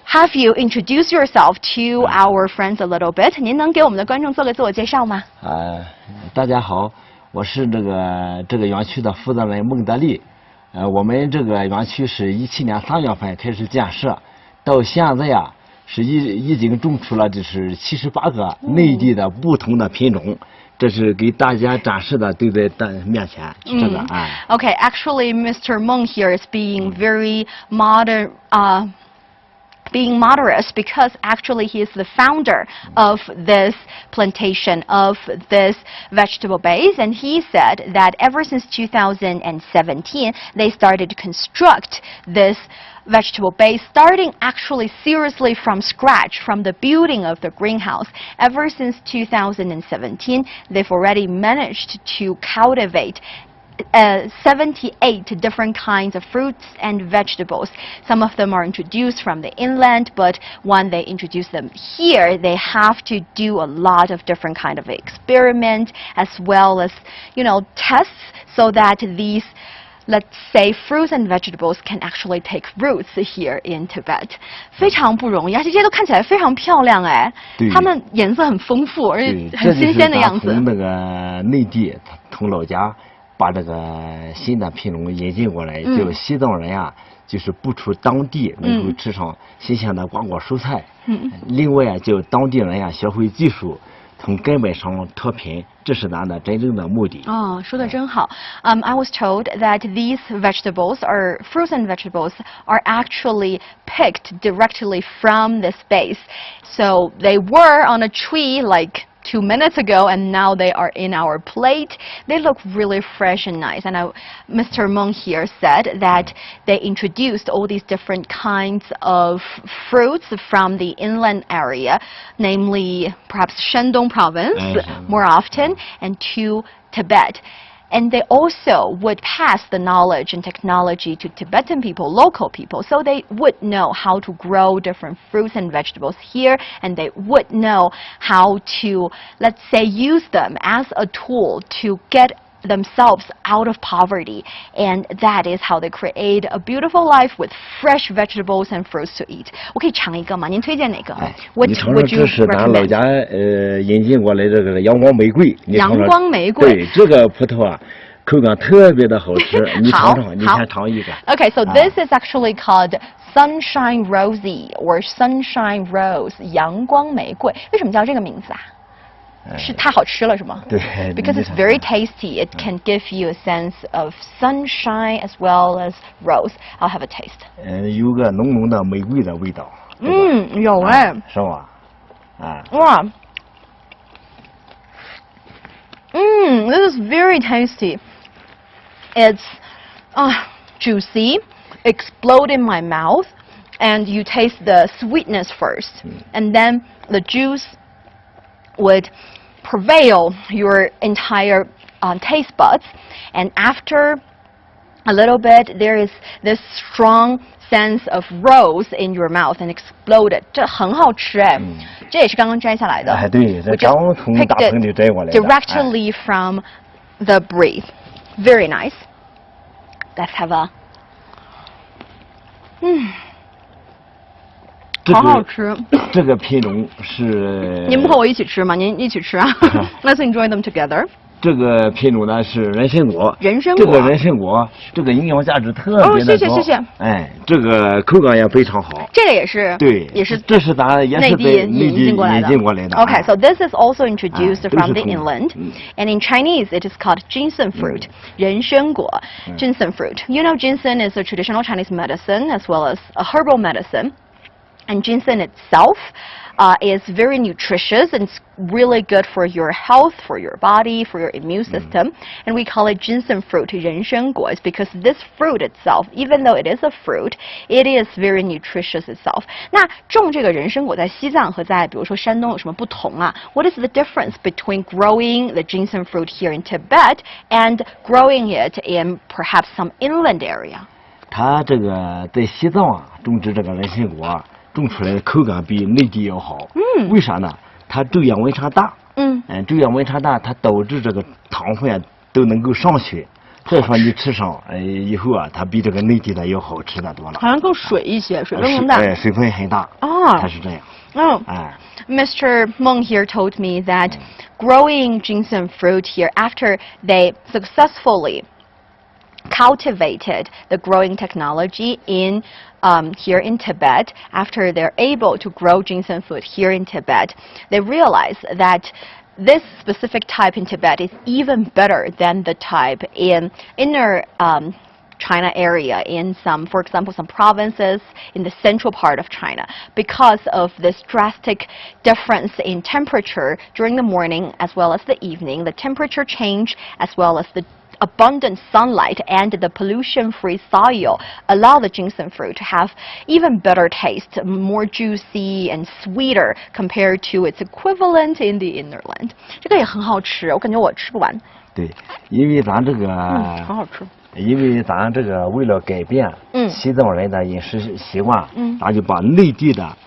have you introduce yourself to our friends a little bit. 您能给我们的观众做个自我介绍吗？大家好。我是这个园区的负责人孟德利。我们这个园区是17年3月份开始建设，到现在呀是已经种出了就是78个内地的不同的品种。这是给大家展示的，对在面前，这个啊。Okay, actually, Mr. Meng here is being very modern. Being modest because actually he is the founder of this plantation, of this vegetable base, and he said that ever since 2017 they started to construct this vegetable base, starting actually seriously from scratch, from the building of the greenhouse. Ever since 2017 they've already managed to cultivate 78 different kinds of fruits and vegetables. Some of them are introduced from the inland, but when they introduce them here, they have to do a lot of different kind of experiment as well as, tests so that these, let's say, fruits and vegetables can actually take roots here in Tibet. 非常不容易，而且这些都看起来非常漂亮哎，它们颜色很丰富，而且很新鲜的样子。从那个内地，从老家。把这个新的品种引进过来，就西藏人呀，就是不出当地能够吃上新鲜的瓜果蔬菜。另外就当地人呀学会技术，从根本上脱贫，这是咱的真正的目的。哦，说的真好。I was told that these vegetables or fruits and vegetables are actually picked directly from this base. So they were on a tree like 2 minutes ago, and now they are in our plate. They look really fresh and nice. And Mr. Meng here said that they introduced all these different kinds of fruits from the inland area, namely perhaps Shandong province more often, and to Tibet. And they also would pass the knowledge and technology to Tibetan people, local people, so they would know how to grow different fruits and vegetables here, and they would know how to, let's say, use them as a tool to get themselves out of poverty, and that is how they create a beautiful life with fresh vegetables and fruits to eat. 我可以尝一个吗？您推荐哪个？ What would you recommend? 这是咱老家引进过来这个阳光玫瑰。阳光玫瑰。对，这个葡萄啊，口感特别的好吃。你尝尝，你先尝一个。Okay, so this is actually called Sunshine Rosy or Sunshine Rose 阳光玫瑰。为什么叫这个名字啊？是太好吃了是吗？对。Because it's very tasty. It can give you a sense of sunshine as well as rose. I'll have a taste. 有个浓浓的玫瑰的味道。有哎。是吧？啊。哇。This is very tasty. It's juicy, explode in my mouth, and you taste the sweetness first, and then the juice would prevail your entire taste buds, and after a little bit there is this strong sense of rose in your mouth and exploded. 这很好吃哎，这也是刚刚摘下来的。哎，对，这刚从大棚里摘过来的。Directly from the breeze. Very nice. Let's have a. 好好吃。这个品种是。您不和我一起吃吗？您一起吃啊。Let's enjoy them together. 这个品种呢是人参果。人参果。这个人参果，这个营养价值特别的高。谢谢。哎，这个口感也非常好。这个也是。对，也是。这是咱也是在内地引进过来的。Okay, so this is also introduced from the inland, and in Chinese it is called ginseng fruit. 人参果 ginseng fruit. You know, ginseng is a traditional Chinese medicine as well as a herbal medicine. And ginseng itself is very nutritious and it's really good for your health, for your body, for your immune system. And we call it ginseng fruit, 人参果, is because this fruit itself, even though it is a fruit, it is very nutritious itself. 那种这个人参果在西藏和在比如说山东有什么不同啊？ What is the difference between growing the ginseng fruit here in Tibet and growing it in perhaps some inland area? 它这个在西藏啊，种植这个人参果。种出来的口感比内地要好，为啥呢？它昼夜温差大，昼夜温差大，它导致这个糖分都能够上去。再说你吃上，以后啊，它比这个内地的要好吃的多了。好像更水一些，水分更大。水分很大啊，它是这样。Oh, Mr. Meng here told me that growing ginseng fruit here after they successfully cultivated the growing technology in here in Tibet, after they're able to grow ginseng fruit here in Tibet, they realize that this specific type in Tibet is even better than the type in inner China area, in some, for example, some provinces in the central part of China, because of this drastic difference in temperature during the morning as well as the evening, the temperature change as well as the abundant sunlight and the pollution-free soil allow the ginseng fruit to have even better taste, more juicy and sweeter compared to its equivalent in the inner land. 这个也很好吃，我感觉我吃不完。对，因为咱这个很好吃。因为咱这个为了改变西藏人的饮食习惯，咱就把内地的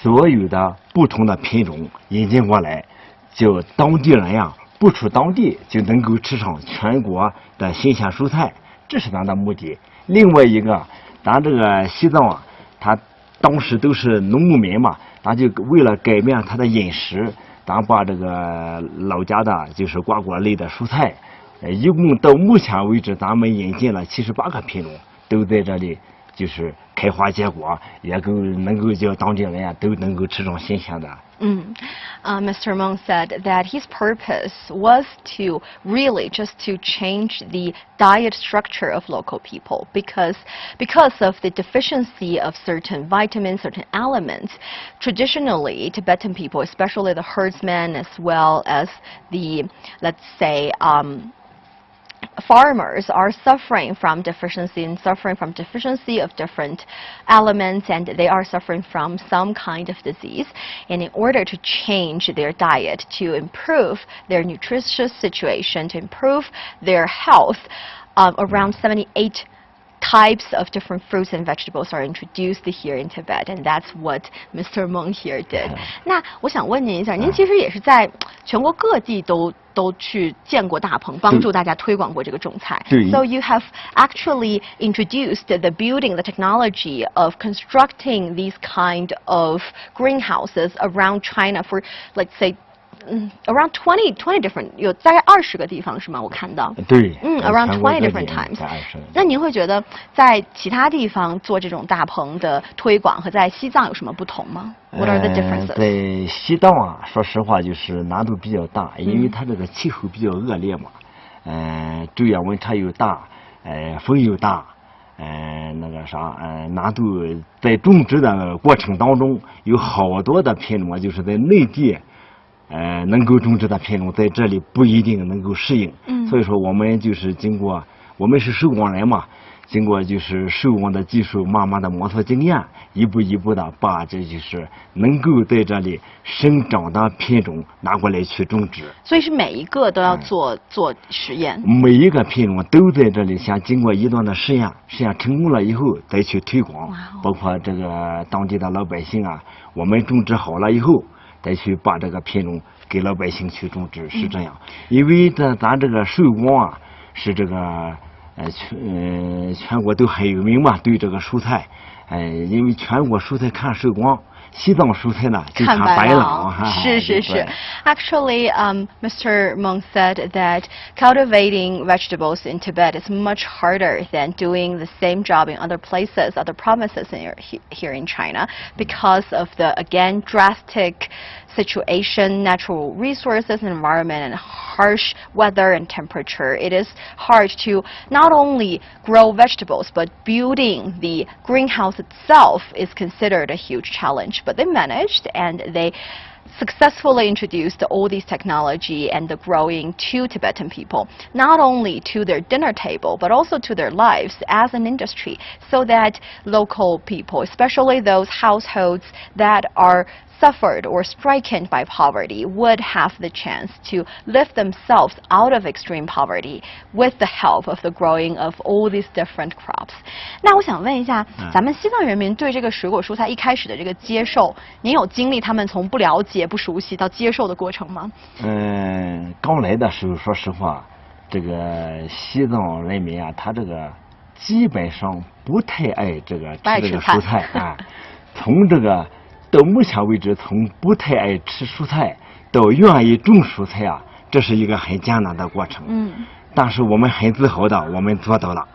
所有的不同的品种引进过来，叫当地人呀不出当地就能够吃上全国的新鲜蔬菜，这是咱的目的。另外一个，咱这个西藏啊，他当时都是农牧民嘛，咱就为了改变他的饮食，咱把这个老家的就是瓜果类的蔬菜。一共到目前为止，咱们引进了78个品种，都在这里就是开花结果，也能够叫当地人呀都能够吃上新鲜的。Mr. Meng said that his purpose was to really just to change the diet structure of local people because of the deficiency of certain vitamins, certain elements. Traditionally, Tibetan people, especially the herdsmen as well as the, let's say, farmers are suffering from deficiency of different elements, and they are suffering from some kind of disease. And in order to change their diet, to improve their nutritious situation, to improve their health, around 78 types of different fruits and vegetables are introduced here in Tibet, and that's what Mr. Meng here did. 那我想问您一下，您其实也是在全国各地都去建过大棚，帮助大家推广过这个种菜。So you have actually introduced the building, the technology of constructing these kind of greenhouses around China for, let's say, around 20 different 有大概20个地方是吗？我看到。对。around 20 different times。那您会觉得在其他地方做这种大棚的推广和在西藏有什么不同吗？What are the differences？ 在西藏啊，说实话就是难度比较大，因为它这个气候比较恶劣嘛，昼夜温差又大，风又大，那个啥，难度在种植的过程当中有好多的品种，就是在内地。能够种植的品种在这里不一定能够适应，所以说我们就是经过，我们是受光人嘛，经过就是受光的技术，慢慢的摸索经验，一步一步的把这就是能够在这里生长的品种拿过来去种植。所以是每一个都要做实验。每一个品种都在这里先经过一段的实验成功了以后再去推广，包括这个当地的老百姓啊，我们种植好了以后。再去把这个品种给老百姓去种植，是这样。因为咱这个寿光啊，是这个全国都很有名嘛，对这个蔬菜，因为全国蔬菜看寿光。西藏蔬菜呢就看白狼，是。Actually, Mr. Meng said that cultivating vegetables in Tibet is much harder than doing the same job in other places, other provinces here in China, because of the again drastic situation, natural resources, and environment, and harsh weather and temperature. It is hard to not only grow vegetables, but building the greenhouse itself is considered a huge challenge. But they managed, and they successfully introduced all these technology and the growing to Tibetan people, not only to their dinner table, but also to their lives as an industry, so that local people, especially those households that are suffered or stricken by poverty, would have the chance to lift themselves out of extreme poverty with the help of the growing of all these different crops. 那我想问一下，咱们西藏人民对这个水果蔬菜一开始的这个接受，您有经历他们从不了解、不熟悉到接受的过程吗？刚来的时候，说实话，这个西藏人民啊，他这个基本上不太爱这个吃这个蔬菜啊。从这个到目前为止，从不太爱吃蔬菜到愿意种蔬菜啊，这是一个很艰难的过程。但是我们很自豪的，我们做到了。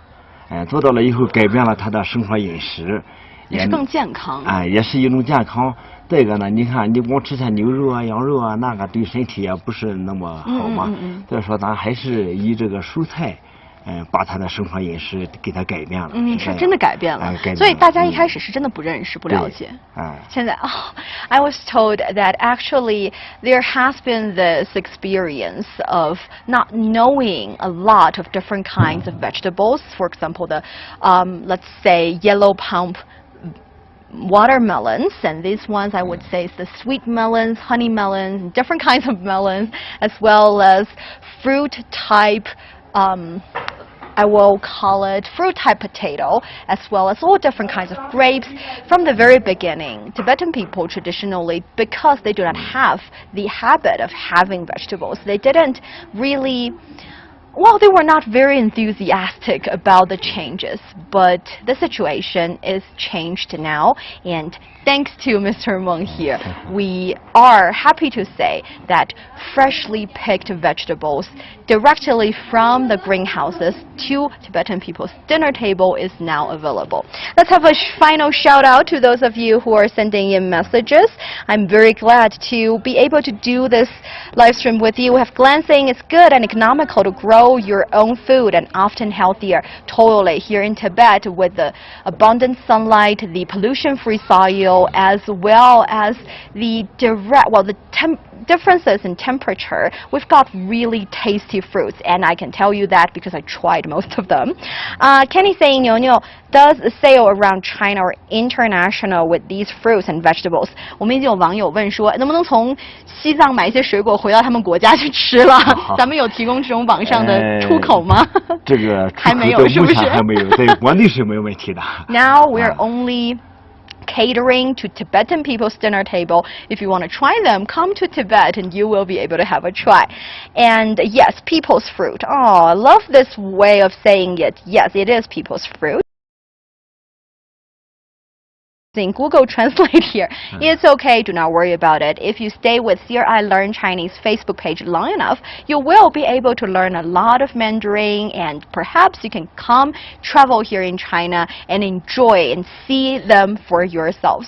做到了以后，改变了他的生活饮食，也是更健康。也是一种健康。再一个呢，你看，你光吃些牛肉啊、羊肉啊，那个对身体也不是那么好嘛。所以说，咱还是以这个蔬菜。把他的生活饮食给他改变了。是真的改变了。所以大家一开始是真的不认识、不了解。现在I was told that actually there has been this experience of not knowing a lot of different kinds of vegetables. For example, the let's say yellow pump watermelons, and these ones I would say is the sweet melons, honey melons, different kinds of melons, as well as fruit type. I will call it fruit-type potato, as well as all different kinds of grapes. From the very beginning, Tibetan people traditionally, because they do not have the habit of having vegetables, they didn't really, well, they were not very enthusiastic about the changes, but the situation is changed now, and thanks to Mr. Meng here, we are happy to say that freshly picked vegetables directly from the greenhouses to Tibetan people's dinner table is now available. Let's have a final shout out to those of you who are sending in messages. I'm very glad to be able to do this live stream with you. We have Glenn saying it's good and economical to grow your own food and often healthier. Totally, here in Tibet with the abundant sunlight, the pollution-free soil, as well as the differences in temperature, we've got really tasty fruits, and I can tell you that because I tried most of them. Kenny saying, Niuniu, does the sale around China or international with these fruits and vegetables? 我们已经有网友问说，能不能从西藏买一些水果回到他们国家去吃了？咱们有提供这种网上的出口吗？这个还没有，是不是？还没有，在国内是没有问题的。Now we're only catering to Tibetan people's dinner table. If you want to try them, come to Tibet and you will be able to have a try. And yes, people's fruit. Oh, I love this way of saying it. Yes, it is people's fruit. Google Translate here. It's okay, do not worry about it. If you stay with CRI Learn Chinese Facebook page long enough, you will be able to learn a lot of Mandarin, and perhaps you can come travel here in China and enjoy and see them for yourselves.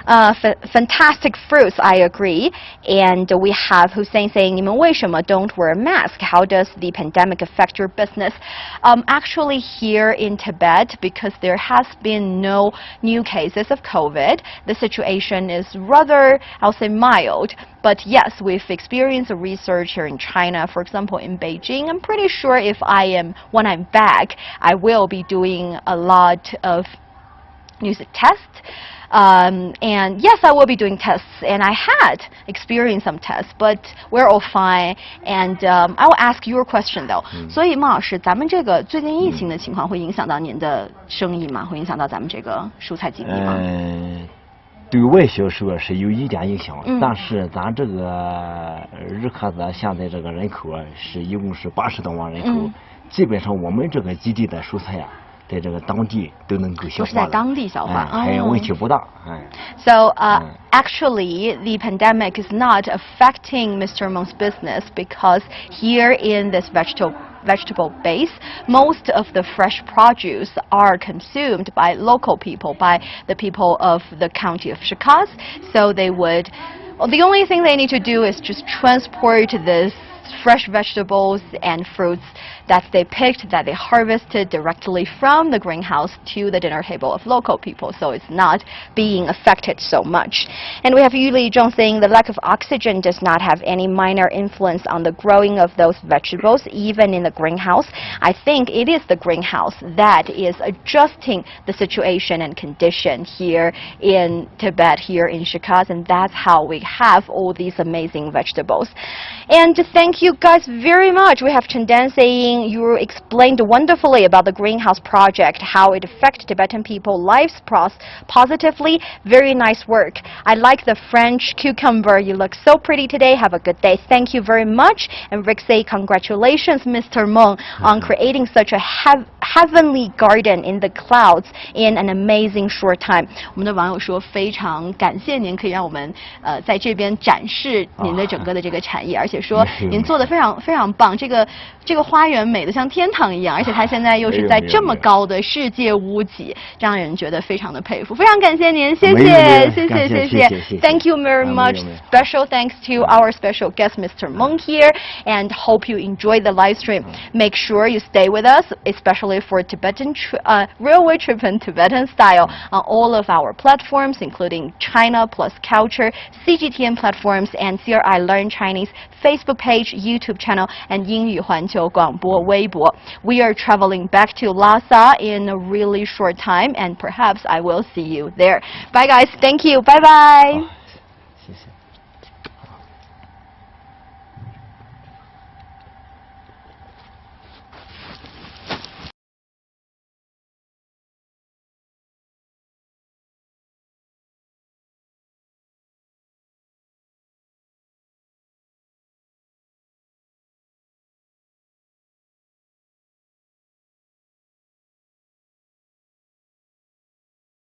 Fantastic fruits, I agree. And we have Hussein saying, 你们为什么 don't wear a mask? How does the pandemic affect your business? Actually here in Tibet, because there has been no new cases of COVID, the situation is rather, I'll say, mild. But yes, we've experienced a research here in China, for example, in Beijing. I'm pretty sure when I'm back, I will be doing a lot of tests. And yes, I will be doing tests, and I had experienced some tests, but we're all fine. And I will ask your question though. 所以孟老师，咱们这个最近疫情的情况会影响到您的生意吗？会影响到咱们这个蔬菜经济吗？对外销售是有一点影响，但是咱这个日喀则现在这个人口是一共是80多万人口，基本上我们这个基地的蔬菜在这个当地都能够消化了，都是在当地消化，问题不大。So actually, the pandemic is not affecting Mr. Meng's business because here in this vegetable base, most of the fresh produce are consumed by local people, by the people of the county of Xigaze. So they would, the only thing they need to do is just transport this fresh vegetables and fruits that they picked, that they harvested directly from the greenhouse to the dinner table of local people, so it's not being affected so much. And we have Yuli Zhong saying the lack of oxygen does not have any minor influence on the growing of those vegetables, even in the greenhouse. I think it is the greenhouse that is adjusting the situation and condition here in Tibet, here in Xigaze, and that's how we have all these amazing vegetables. And thank you guys very much. We have Chendan saying you explained wonderfully about the greenhouse project, how it affects Tibetan people's lives positively. Very nice work. I like the French cucumber. You look so pretty today. Have a good day. Thank you very much. And Rick say congratulations, Mr. Meng, on creating such a heavenly garden in the clouds in an amazing short time. 我们的网友说非常感谢您可以让我们在这边展示您的整个的这个产业，而且说您做的非常棒，这个花园美得像天堂一样，而且它现在又是在这么高的世界屋脊，让人觉得非常的佩服。非常感谢您，谢谢。Thank you very much. Special thanks to our special guest, Mr. Meng here, and hope you enjoy the live stream. Make sure you stay with us, especially for Tibetan railway trip in Tibetan style on all of our platforms, including China Plus Culture, CGTN platforms, and CRI Learn Chinese Facebook page, YouTube channel, and 英语环球广播微博. We are traveling back to Lhasa in a really short time, and perhaps I will see you there. Bye guys, thank you, bye bye. 谢谢。